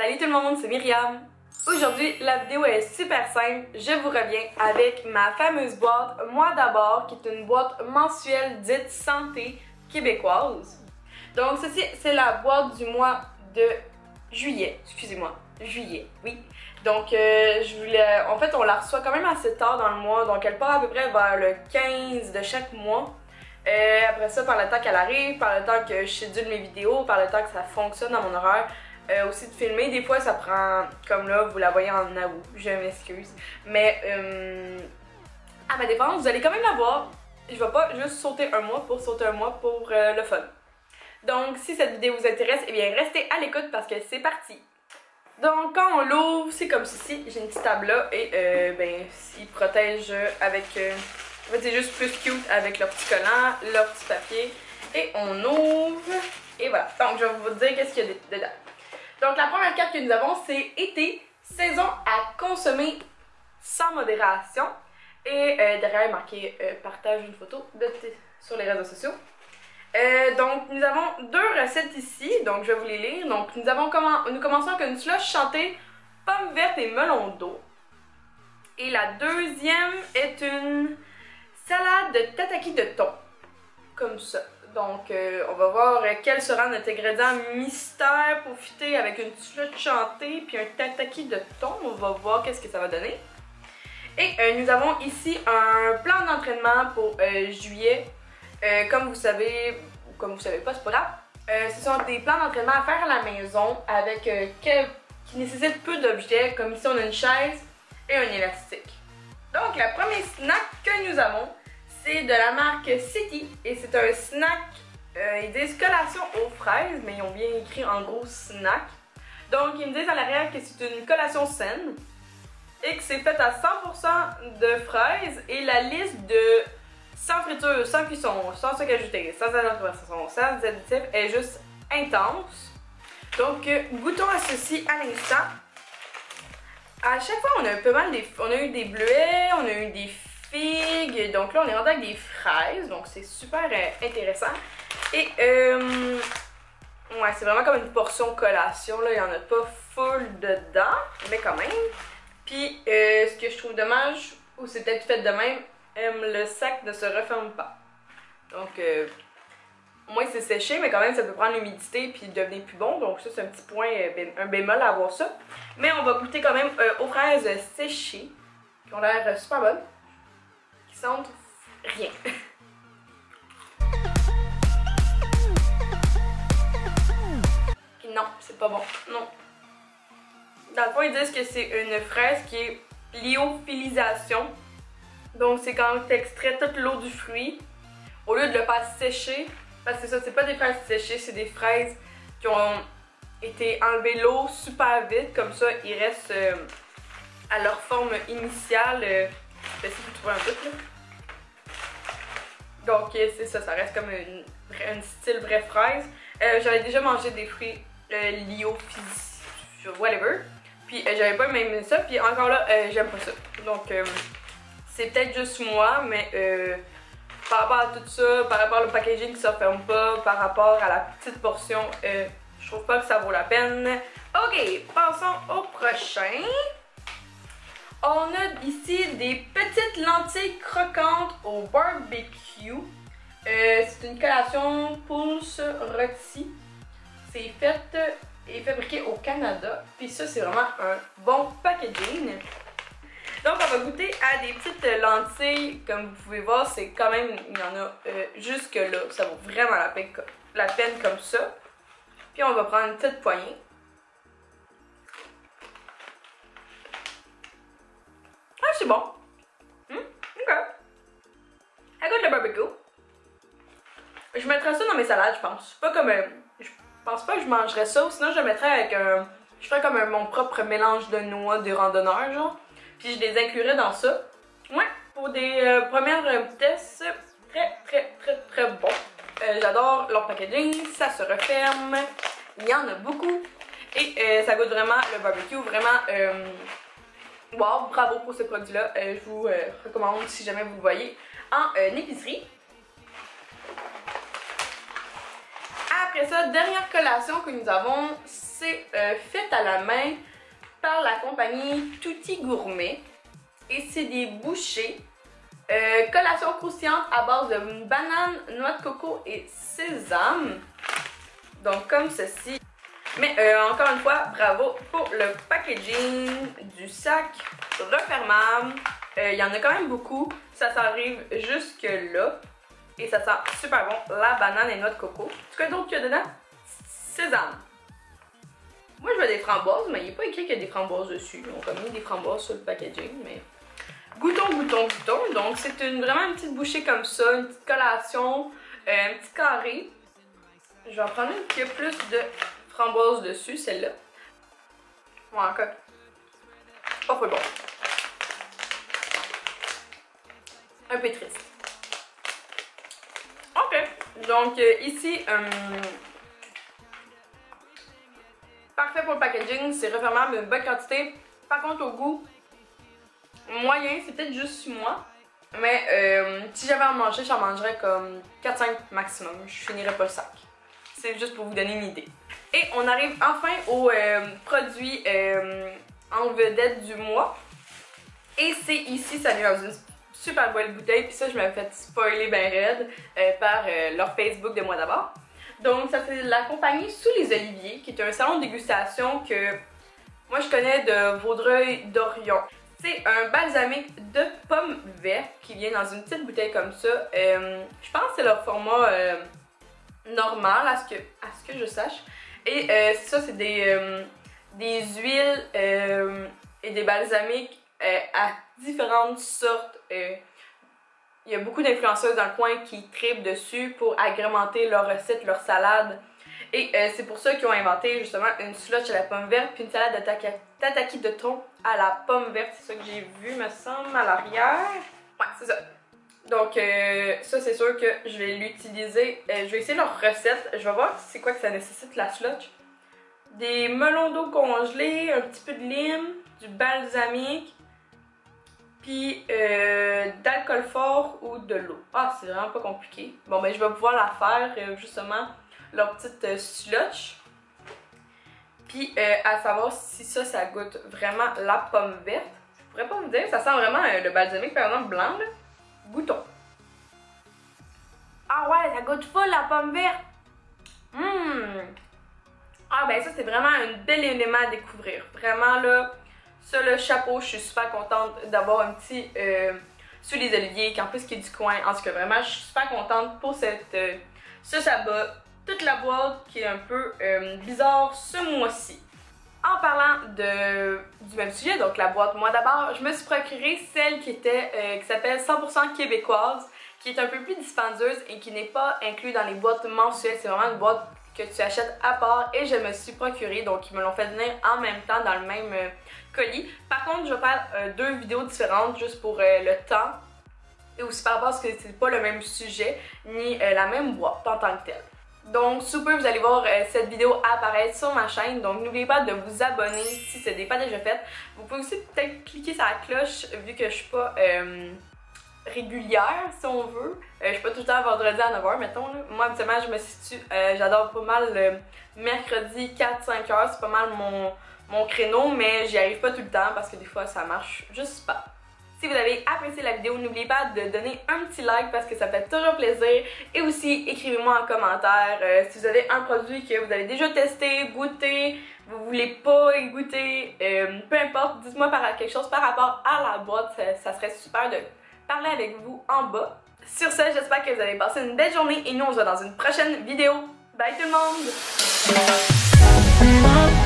Salut tout le monde, c'est Myriam. Aujourd'hui, la vidéo est super simple. Je vous reviens avec ma fameuse boîte Moi d'abord, qui est une boîte mensuelle dite santé québécoise. Donc ceci, c'est la boîte du mois de juillet. Excusez-moi, juillet, oui. Donc en fait, on la reçoit quand même assez tard dans le mois. Donc elle part à peu près vers le 15 de chaque mois. Après ça, par le temps qu'elle arrive, par le temps que je schedule mes vidéos, par le temps que ça fonctionne dans mon horaire, aussi de filmer, des fois ça prend, comme là, vous la voyez en août, je m'excuse. Mais à ma défense, vous allez quand même la voir. Je vais pas juste sauter un mois pour sauter un mois pour le fun. Donc si cette vidéo vous intéresse, eh bien restez à l'écoute parce que c'est parti. Donc quand on l'ouvre, c'est comme ceci, j'ai une petite table là et ben il protège avec... en fait c'est juste plus cute avec leur petit collant, leur petit papier. Et on ouvre et voilà. Donc je vais vous dire qu'est-ce qu'il y a dedans. Donc la première carte que nous avons, c'est été, saison à consommer sans modération. Et derrière marqué partage une photo sur les réseaux sociaux. Donc nous avons deux recettes ici, donc je vais vous les lire. Donc nous commençons avec une slush chantée pomme verte et melon d'eau. Et la deuxième est une salade de tataki de thon, comme ça. Donc on va voir quel sera notre ingrédient mystère pour fitter avec une slush chantée puis un tataki de thon. On va voir qu'est-ce que ça va donner. Et nous avons ici un plan d'entraînement pour juillet. Comme vous savez, ou comme vous savez pas, c'est pas grave. Ce sont des plans d'entraînement à faire à la maison avec qui nécessitent peu d'objets. Comme ici, on a une chaise et un élastique. Donc, la première snack que nous avons, c'est de la marque City. Et c'est un snack, ils disent collation aux fraises, mais ils ont bien écrit en gros snack. Donc, ils me disent à l'arrière que c'est une collation saine et que c'est fait à 100% de fraises. Et la liste de sans friture, sans cuisson, sans sucre ajouté, sans conversation, sans additifs est juste intense. Donc, goûtons à ceci à l'instant. À chaque fois, on a un peu mal on a eu des bleuets, on a eu des figues. Donc là, on est rendu avec des fraises. Donc, c'est super intéressant. Et, ouais, c'est vraiment comme une portion collation. Là, il n'y en a pas full dedans, mais quand même. Puis, ce que je trouve dommage, ou c'est peut-être fait de même, le sac ne se referme pas. Donc, au moins c'est séché, mais quand même ça peut prendre l'humidité puis devenir plus bon. Donc ça c'est un petit point, un bémol à avoir ça. Mais on va goûter quand même aux fraises séchées, qui ont l'air super bonnes, qui sentent rien. Non, c'est pas bon, non. Dans le fond ils disent que c'est une fraise qui est lyophilisation. Donc c'est quand tu extrais toute l'eau du fruit, au lieu de le faire sécher, parce que ça, c'est pas des fraises séchées, c'est des fraises qui ont été enlevées l'eau super vite, comme ça ils restent à leur forme initiale. Je vais essayer de trouver un truc là. Donc c'est ça, ça reste comme une style vraie fraise. J'avais déjà mangé des fruits lyophilisés, whatever, puis j'avais pas aimé ça, puis encore là, j'aime pas ça. Donc c'est peut-être juste moi, mais par rapport à tout ça, par rapport au packaging qui ne se referme pas, par rapport à la petite portion, je trouve pas que ça vaut la peine. Ok, passons au prochain. On a ici des petites lentilles croquantes au barbecue. C'est une collation pulse rôti. C'est fait et fabriqué au Canada. Puis ça, c'est vraiment un bon packaging. Donc on va goûter à des petites lentilles, comme vous pouvez voir, c'est quand même, il y en a jusque là, ça vaut vraiment la peine comme ça. Puis on va prendre une petite poignée. Ah c'est bon. Ok. Elle goûte le barbecue. Je mettrais ça dans mes salades je pense. Pas comme, je pense pas que je mangerais ça, ou sinon je le mettrais avec je ferais comme mon propre mélange de noix de randonneur genre. Puis je les inclurais dans ça. Ouais, pour des premières tests, très bon. J'adore leur packaging, ça se referme. Il y en a beaucoup. Et ça goûte vraiment le barbecue, vraiment. Wow, bravo pour ce produit-là. Je vous recommande si jamais vous le voyez en épicerie. Après ça, dernière collation que nous avons, c'est fait à la main par la compagnie Tutti Gourmet. Et c'est des bouchées. Collation croustillante à base de banane, noix de coco et sésame. Donc comme ceci. Mais encore une fois, bravo pour le packaging du sac refermable. Il y en a quand même beaucoup. Ça s'arrive jusque là. Et ça sent super bon, la banane et noix de coco. Tu sais d'autre qu'il y a dedans? Sésame. Moi je veux des framboises, mais il n'est pas écrit qu'il y a des framboises dessus. On a mis des framboises sur le packaging, mais... Goûtons. Donc c'est vraiment une petite bouchée comme ça, une petite collation, un petit carré. Je vais en prendre une qui a plus de framboises dessus, celle-là. Ouais, encore. Pas bon. Un peu triste. Ok, donc ici, parfait pour le packaging, c'est refermable, une bonne quantité. Par contre, au goût, moyen, c'est peut-être juste moi. Mais si j'avais à en manger, j'en mangerais comme 4-5 maximum. Je finirais pas le sac. C'est juste pour vous donner une idée. Et on arrive enfin au produit en vedette du mois. Et c'est ici, ça vient dans une super belle bouteille. Puis ça, je m'avais fait spoiler ben raide par leur Facebook de moi d'abord. Donc, ça c'est la compagnie Sous les Oliviers, qui est un salon de dégustation que moi je connais de Vaudreuil-Dorion. C'est un balsamique de pommes vertes qui vient dans une petite bouteille comme ça. Je pense que c'est leur format normal, à ce que je sache. Et ça, c'est des huiles et des balsamiques à différentes sortes. Il y a beaucoup d'influenceuses dans le coin qui tripent dessus pour agrémenter leurs recettes, leurs salades. Et c'est pour ça qu'ils ont inventé justement une slush à la pomme verte puis une salade de tataki de thon à la pomme verte. C'est ça que j'ai vu, me semble, à l'arrière. Ouais, c'est ça. Donc ça, c'est sûr que je vais l'utiliser. Je vais essayer leur recette. Je vais voir c'est quoi que ça nécessite, la slush. Des melons d'eau congelés, un petit peu de lime, du balsamique, puis d'alcool fort ou de l'eau. Ah, c'est vraiment pas compliqué. Bon, ben je vais pouvoir la faire, justement, leur petite slush. Puis à savoir si ça goûte vraiment la pomme verte. Je pourrais pas vous dire, ça sent vraiment le balsamique, par exemple, blanc, là. Goûtons. Ah ouais, ça goûte full la pomme verte. Ah ben ça, c'est vraiment un bel élément à découvrir. Vraiment, là, ça, le chapeau, je suis super contente d'avoir un petit Sous les Oliviers, qui en plus qui est du coin. En tout cas, vraiment, je suis super contente pour ce sabbat. Toute la boîte qui est un peu bizarre ce mois-ci. En parlant du même sujet, donc la boîte moi d'abord, je me suis procuré celle qui s'appelle 100% québécoise, qui est un peu plus dispendieuse et qui n'est pas inclue dans les boîtes mensuelles. C'est vraiment une boîte que tu achètes à part et je me suis procuré, donc ils me l'ont fait venir en même temps dans le même colis. Par contre, je vais faire deux vidéos différentes juste pour le temps et aussi par rapport à ce que c'est pas le même sujet ni la même boîte en tant que telle. Donc, sous peu, vous allez voir cette vidéo apparaître sur ma chaîne. Donc, n'oubliez pas de vous abonner si ce n'est pas déjà fait. Vous pouvez aussi peut-être cliquer sur la cloche vu que je suis pas régulière, si on veut. Je suis pas tout le temps vendredi à 9h, mettons. Là. Moi, habituellement, je me situe, j'adore pas mal le mercredi 4-5 heures. C'est pas mal mon créneau, mais j'y arrive pas tout le temps parce que des fois, ça marche juste pas. Si vous avez apprécié la vidéo, n'oubliez pas de donner un petit like parce que ça fait toujours plaisir. Et aussi, écrivez-moi en commentaire si vous avez un produit que vous avez déjà testé, goûté, vous voulez pas y goûter, peu importe, dites-moi quelque chose par rapport à la boîte, ça serait super de parler avec vous en bas. Sur ce, j'espère que vous avez passé une belle journée et nous on se voit dans une prochaine vidéo. Bye tout le monde!